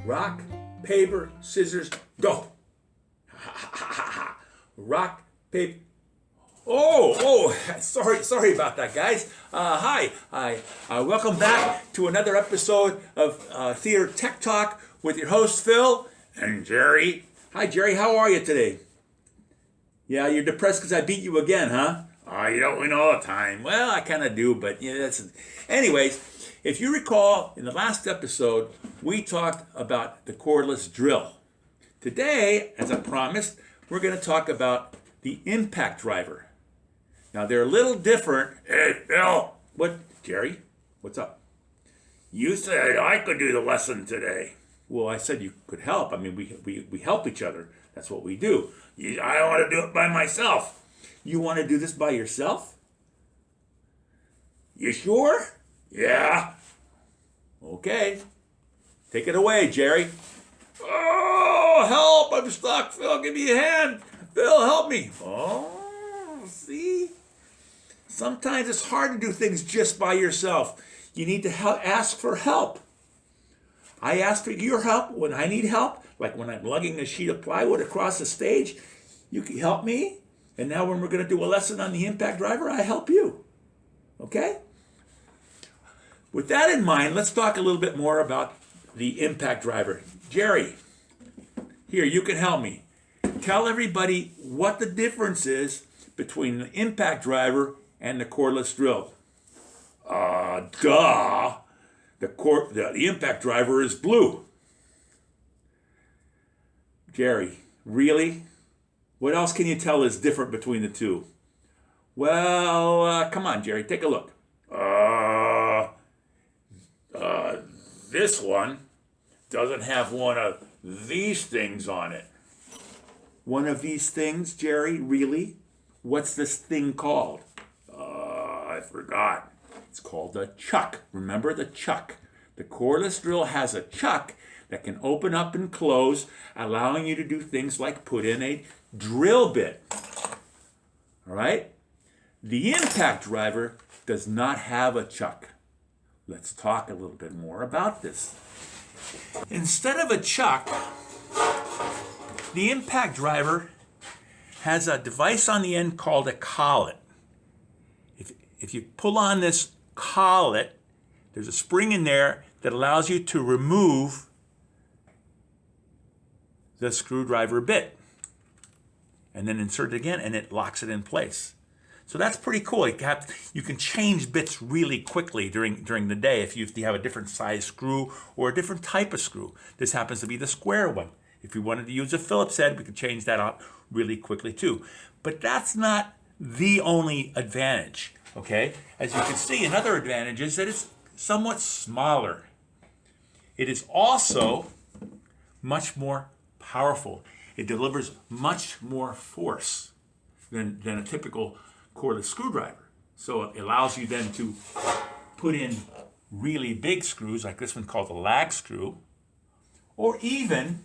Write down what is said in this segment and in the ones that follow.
Rock, paper, scissors, go. Rock, paper. Oh, sorry about that, guys. Hi, welcome back to another episode of Theater Tech Talk with your host Phil and Jerry. Hi, Jerry. How are you today? Yeah, you're depressed because I beat you again, huh? You don't win all the time. Well, I kind of do, but yeah, that's. Anyways, if you recall, in the last episode, we talked about the cordless drill. Today, as I promised, we're going to talk about the impact driver. Now, they're a little different. Hey, Phil. What, Jerry? What's up? You said I could do the lesson today. Well, I said you could help. I mean, we help each other. That's what we do. I don't want to do it by myself. You want to do this by yourself? You sure? Yeah. Okay. Take it away, Jerry. Oh, help! I'm stuck. Phil, give me a hand. Phil, help me. Oh, see? Sometimes it's hard to do things just by yourself. You need to ask for help. I ask for your help when I need help, like when I'm lugging a sheet of plywood across the stage. You can help me. And now when we're going to do a lesson on the impact driver, I help you. Okay? With that in mind, let's talk a little bit more about the impact driver. Jerry, here, you can help me. Tell everybody what the difference is between the impact driver and the cordless drill. Duh. The impact driver is blue. Jerry, really? What else can you tell is different between the two? Well, come on, Jerry, take a look. This one doesn't have one of these things on it. One of these things, Jerry? Really? What's this thing called? I forgot. It's called the chuck. Remember the chuck? The cordless drill has a chuck that can open up and close, allowing you to do things like put in a drill bit. All right? The impact driver does not have a chuck. Let's talk a little bit more about this. Instead of a chuck, the impact driver has a device on the end called a collet. If you pull on this collet, there's a spring in there that allows you to remove the screwdriver bit and then insert it again, and it locks it in place. So that's pretty cool. You can change bits really quickly during the day if you have a different size screw or a different type of screw. This happens to be the square one. If we wanted to use a Phillips head, we could change that out really quickly too. But that's not the only advantage, okay? As you can see, another advantage is that it's somewhat smaller. It is also much more powerful. It delivers much more force than a typical cordless screwdriver. So it allows you then to put in really big screws, like this one called the lag screw, or even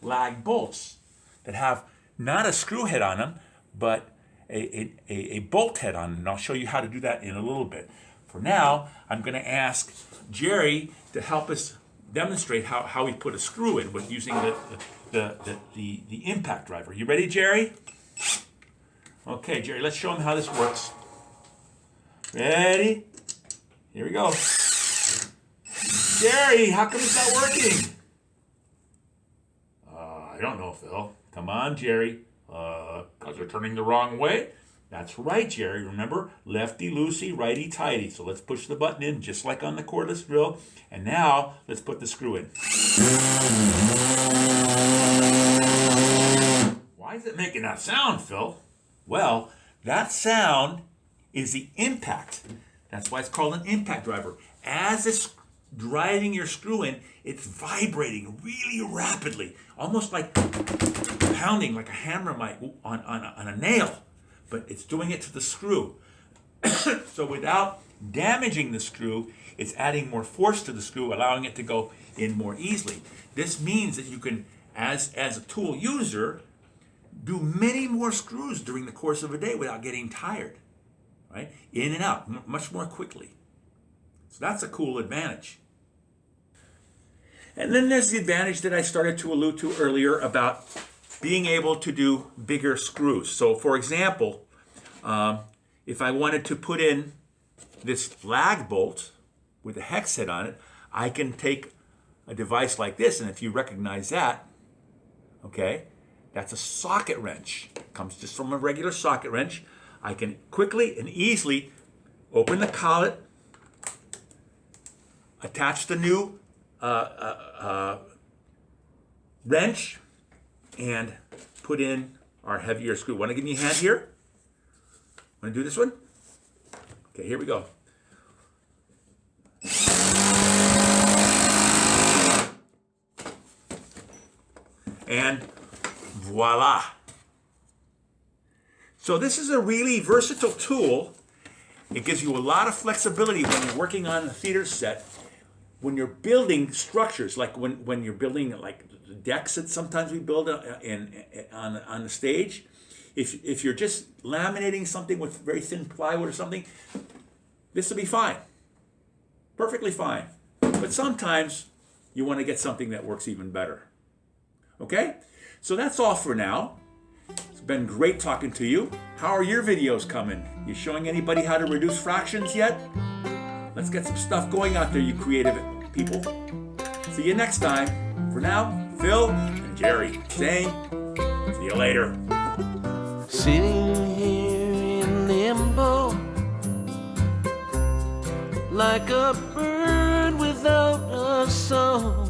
lag bolts that have not a screw head on them, but a bolt head on them. And I'll show you how to do that in a little bit. For now, I'm going to ask Jerry to help us demonstrate how we put a screw in with using the impact driver. You ready, Jerry? Okay, Jerry, let's show him how this works. Ready? Here we go. Jerry, how come it's not working? I don't know, Phil. Come on, Jerry. Because you're turning the wrong way? That's right, Jerry. Remember, lefty-loosey, righty-tighty. So let's push the button in just like on the cordless drill. And now, let's put the screw in. Why is it making that sound, Phil? Well, that sound is the impact. That's why it's called an impact driver. As it's driving your screw in, it's vibrating really rapidly, almost like pounding like a hammer might on a nail, but it's doing it to the screw. So without damaging the screw, it's adding more force to the screw, allowing it to go in more easily. This means that you can, as a tool user, do many more screws during the course of a day without getting tired. Right? in and out much more quickly. So that's a cool advantage. And then there's the advantage that I started to allude to earlier about being able to do bigger screws. So for example, if I wanted to put in this lag bolt with a hex head on it, I can take a device like this, and if you recognize that, okay, that's a socket wrench. It comes just from a regular socket wrench. I can quickly and easily open the collet, attach the new wrench, and put in our heavier screw. Want to give me a hand here? Want to do this one? Okay, here we go. And voila. So this is a really versatile tool. It gives you a lot of flexibility when you're working on a theater set. When you're building structures, like when you're building like the decks that sometimes we build on the stage, if you're just laminating something with very thin plywood or something, this will be fine, perfectly fine. But sometimes you want to get something that works even better. Okay, so that's all for now. It's been great talking to you. How are your videos coming? You showing anybody how to reduce fractions yet? Let's get some stuff going out there, you creative people. See you next time. For now, Phil and Jerry saying, see you later. Sitting here in limbo, like a bird without a song.